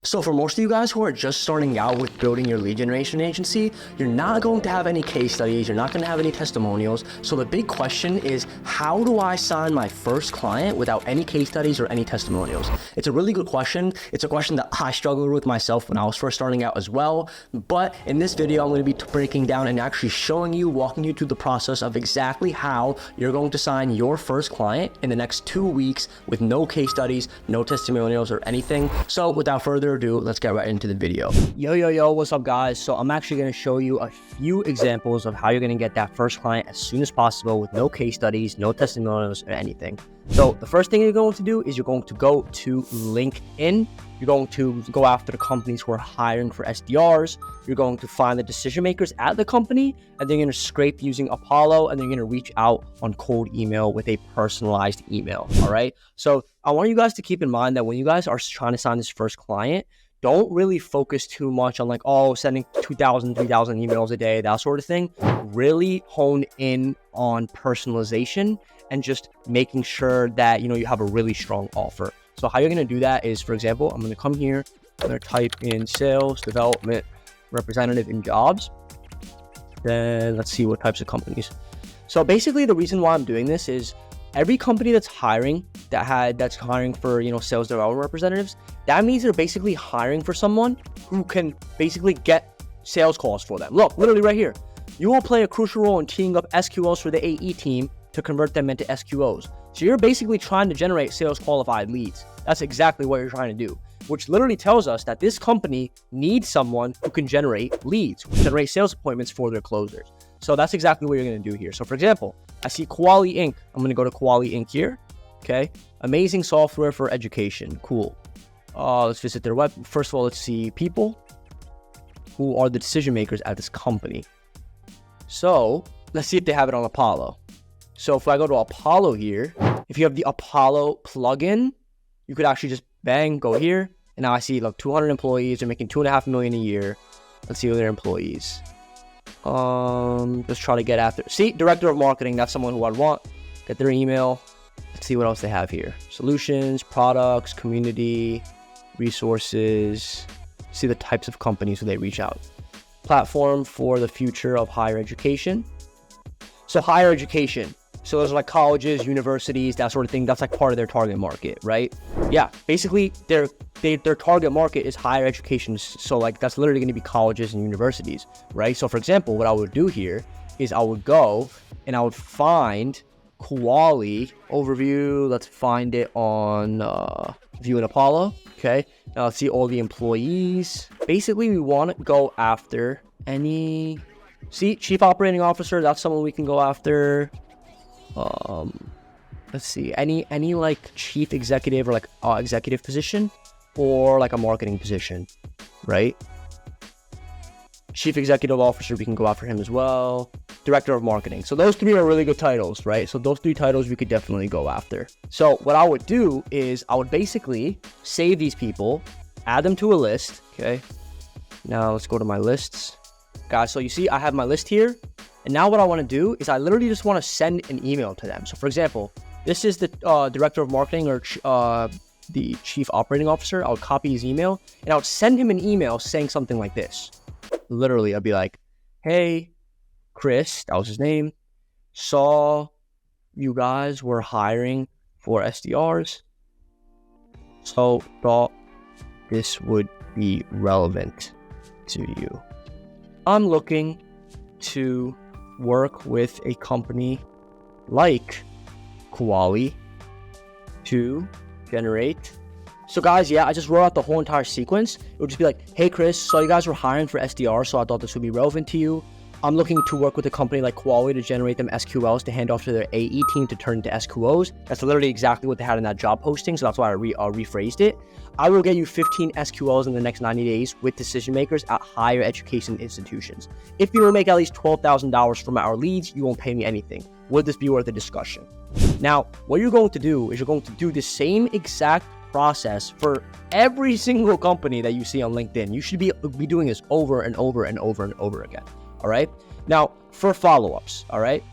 So for most of you guys who are just starting out with building your lead generation agency, you're not going to have any case studies, you're not going to have any testimonials. So the big question is, how do I sign my first client without any case studies or any testimonials? It's a really good question. It's a question that I struggled with myself when I was first starting out as well. But in this video, I'm going to be breaking down and actually showing you, walking you through the process of exactly how you're going to sign your first client in the next 2 weeks with no case studies, no testimonials or anything. So without further ado, let's get right into the video. Yo, what's up guys? So I'm actually going to show you a few examples of how you're going to get that first client as soon as possible with no case studies, no testimonials or anything. So the first thing you're going to do is you're going to go to LinkedIn. You're going to go after the companies who are hiring for SDRs. You're going to find the decision makers at the company, and then you're going to scrape using Apollo, and then you're going to reach out on cold email with a personalized email. All right. So I want you guys to keep in mind that when you guys are trying to sign this first client, don't really focus too much on like, oh, sending 2,000, 3,000 emails a day, that sort of thing. Really hone in on personalization and just making sure that, you have a really strong offer. So how you're going to do that is, for example, I'm going to come here, I'm going to type in sales development representative in jobs. Then let's see what types of companies. So basically the reason why I'm doing this is every company that's hiring, that's hiring for, sales development representatives, that means they're basically hiring for someone who can basically get sales calls for them. Look, literally right here. You will play a crucial role in teeing up SQLs for the AE team to convert them into SQOs. So you're basically trying to generate sales qualified leads. That's exactly what you're trying to do, which literally tells us that this company needs someone who can generate leads, generate sales appointments for their closers. So that's exactly what you're going to do here. So for example, I see Quali Inc. I'm going to go to Quali Inc. here. Okay. Amazing software for education. Cool. Let's visit their web. First of all, let's see people who are the decision makers at this company. So let's see if they have it on Apollo. So if I go to Apollo here, if you have the Apollo plugin, you could actually just bang, go here. And now I see like 200 employees. They're making $2.5 million a year. Let's see who their employees. Let's try to get after. See, director of marketing. That's someone who I'd want. Get their email. Let's see what else they have here. Solutions, products, community, resources. See the types of companies who they reach out. Platform for the future of higher education. So higher education. So those are like colleges, universities, that sort of thing. That's like part of their target market, right? Yeah, basically their target market is higher education. So like that's literally going to be colleges and universities, right? So for example, what I would do here is I would go and I would find Quali overview. Let's find it on View in Apollo. Okay. Now let's see all the employees. Basically, we want to go after any, see, chief operating officer. That's someone we can go after. Let's see, any like chief executive or like executive position or like a marketing position, right? Chief executive officer, we can go after him as well. Director of marketing. So those three are really good titles, right? So those three titles we could definitely go after. So what I would do is I would basically save these people, add them to a list. Okay. Now let's go to my lists, guys. So you see, I have my list here. And now what I want to do is I literally just want to send an email to them. So for example, this is the director of marketing or the chief operating officer. I would copy his email and I would send him an email saying something like this. Literally, I'd be like, hey, Chris, that was his name. Saw you guys were hiring for SDRs. So thought this would be relevant to you. I'm looking to work with a company like Quali to generate. So guys, yeah, I just wrote out the whole entire sequence. It would just be like, hey Chris, so you guys were hiring for SDR, so I thought this would be relevant to you. I'm looking to work with a company like Quali to generate them SQLs to hand off to their AE team to turn into SQOs. That's literally exactly what they had in that job posting, so that's why I rephrased it. I will get you 15 SQLs in the next 90 days with decision makers at higher education institutions. If you don't make at least $12,000 from our leads, you won't pay me anything. Would this be worth a discussion? Now, what you're going to do is you're going to do the same exact process for every single company that you see on LinkedIn. You should be doing this over and over and over and over again. All right. Now for follow-ups. All right.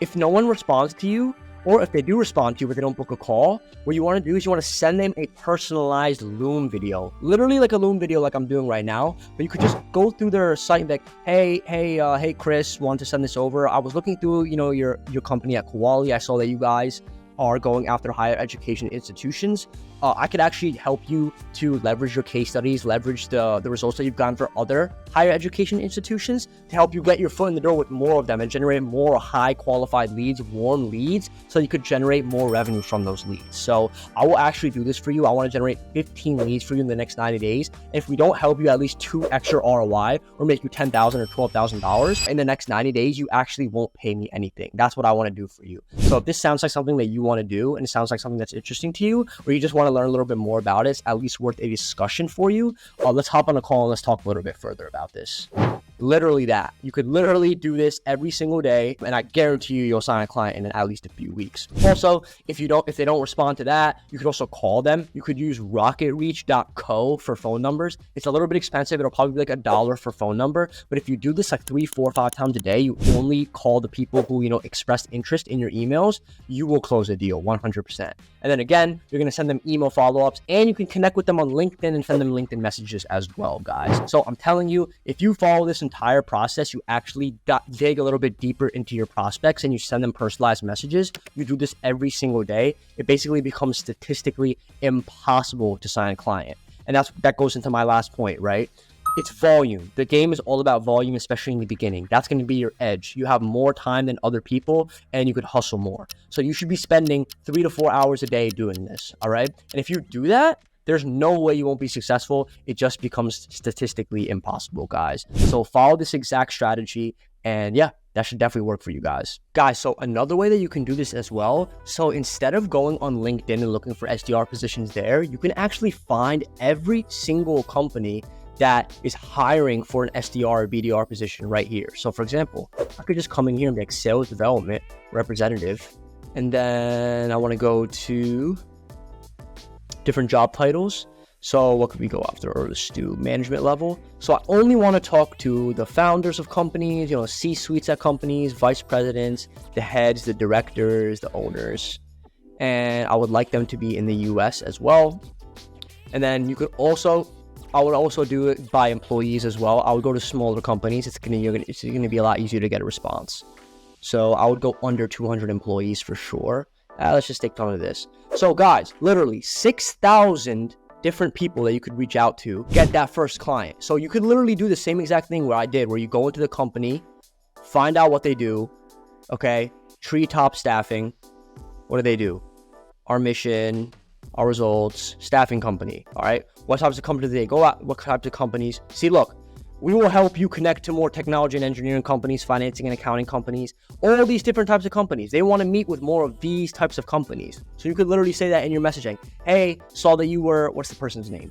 If no one responds to you, Or if they do respond to you but they don't book a call, what you want to do is you want to send them a personalized Loom video, literally like a Loom video like I'm doing right now. But you could just go through their site and be like, hey Chris, want to send this over. I was looking through, your company at Koali. I saw that you guys are going after higher education institutions. I could actually help you to leverage your case studies, leverage the results that you've gotten for other higher education institutions to help you get your foot in the door with more of them and generate more high qualified leads, warm leads, so you could generate more revenue from those leads. So I will actually do this for you. I want to generate 15 leads for you in the next 90 days. If we don't help you at least 2 extra ROI or make you $10,000 or $12,000 in the next 90 days, you actually won't pay me anything. That's what I want to do for you. So if this sounds like something that you want to do and it sounds like something that's interesting to you, or you just want to learn a little bit more about it, it's at least worth a discussion for you. Let's hop on a call and let's talk a little bit further about this. Literally that. You could literally do this every single day, and I guarantee you'll sign a client in at least a few weeks. Also, if they don't respond to that, you could also call them. You could use rocketreach.co for phone numbers. It's a little bit expensive. It'll probably be like $1 for phone number. But if you do this like 3, 4, 5 times a day, you only call the people who, expressed interest in your emails, you will close a deal 100%. And then again, you're going to send them email follow-ups, and you can connect with them on LinkedIn and send them LinkedIn messages as well, guys. So I'm telling you, if you follow this entire process, you actually dig a little bit deeper into your prospects and you send them personalized messages. You do this every single day. It basically becomes statistically impossible to sign a client. And that goes into my last point, right? It's volume. The game is all about volume, especially in the beginning. That's going to be your edge. You have more time than other people and you could hustle more. So you should be spending 3 to 4 hours a day doing this. All right. And if you do that, there's no way you won't be successful. It just becomes statistically impossible, guys. So follow this exact strategy, and yeah, that should definitely work for you guys. So another way that you can do this as well, so instead of going on LinkedIn and looking for SDR positions there, you can actually find every single company that is hiring for an SDR or BDR position right here. So for example, I could just come in here and be like sales development representative, and then I want to go to different job titles. So what could we go after? Or let's do management level. So I only want to talk to the founders of companies, C-suites at companies, vice presidents, the heads, the directors, the owners. And I would like them to be in the US as well. And then I would also do it by employees as well. I would go to smaller companies. It's going to be a lot easier to get a response. So I would go under 200 employees for sure. Let's just take note of this. So guys, literally 6,000 different people that you could reach out to, get that first client. So you could literally do the same exact thing where I did, where you go into the company, find out what they do. Okay. Treetop Staffing. What do they do? Our mission, our results, staffing company. All right. What types of companies do they go at? What types of companies? See, look, we will help you connect to more technology and engineering companies, financing and accounting companies, all these different types of companies. They want to meet with more of these types of companies. So you could literally say that in your messaging. Hey, saw that you were, what's the person's name?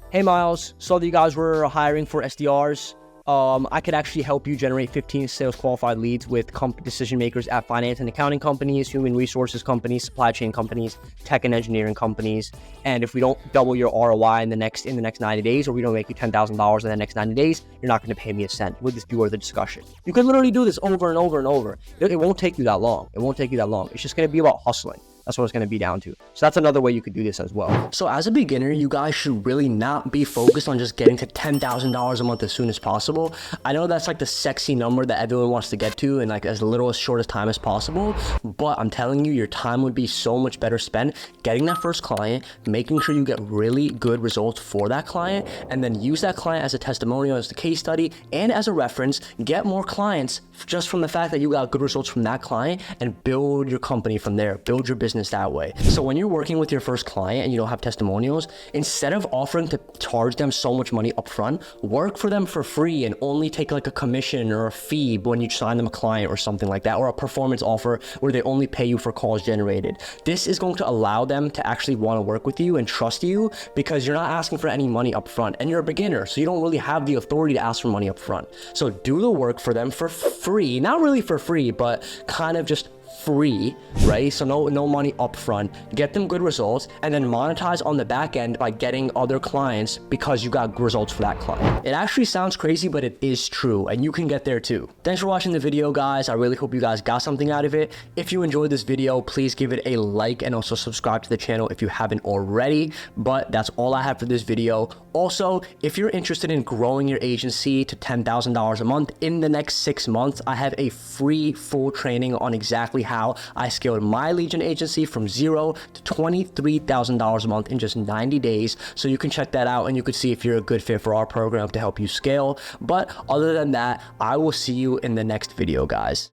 Hey, Miles, saw that you guys were hiring for SDRs. I could actually help you generate 15 sales qualified leads with decision makers at finance and accounting companies, human resources companies, supply chain companies, tech and engineering companies. And if we don't double your ROI in the next 90 days, or we don't make you $10,000 in the next 90 days, you're not going to pay me a cent. Would this be worth a discussion? You can literally do this over and over and over. It won't take you that long. It's just going to be about hustling. That's what it's going to be down to. So that's another way you could do this as well. So as a beginner, you guys should really not be focused on just getting to $10,000 a month as soon as possible. I know that's like the sexy number that everyone wants to get to in like as little as short as time as possible. But I'm telling you, your time would be so much better spent getting that first client, making sure you get really good results for that client, and then use that client as a testimonial, as the case study, and as a reference. Get more clients just from the fact that you got good results from that client, and build your company from there. Build your business that way. So when you're working with your first client and you don't have testimonials, instead of offering to charge them so much money upfront, work for them for free and only take like a commission or a fee when you sign them a client or something like that, or a performance offer where they only pay you for calls generated. This is going to allow them to actually want to work with you and trust you, because you're not asking for any money upfront, and you're a beginner, so you don't really have the authority to ask for money upfront. So do the work for them for free, not really for free, but kind of just free, right? So no money upfront. Get them good results and then monetize on the back end by getting other clients because you got results for that client. It actually sounds crazy, but it is true, and you can get there too. Thanks for watching the video, guys. I really hope you guys got something out of it. If you enjoyed this video, please give it a like and also subscribe to the channel if you haven't already. But that's all I have for this video. Also, if you're interested in growing your agency to $10,000 a month in the next 6 months, I have a free full training on exactly how I scaled my lead gen agency from $0 to $23,000 a month in just 90 days. So you can check that out and you can see if you're a good fit for our program to help you scale. But other than that, I will see you in the next video, guys.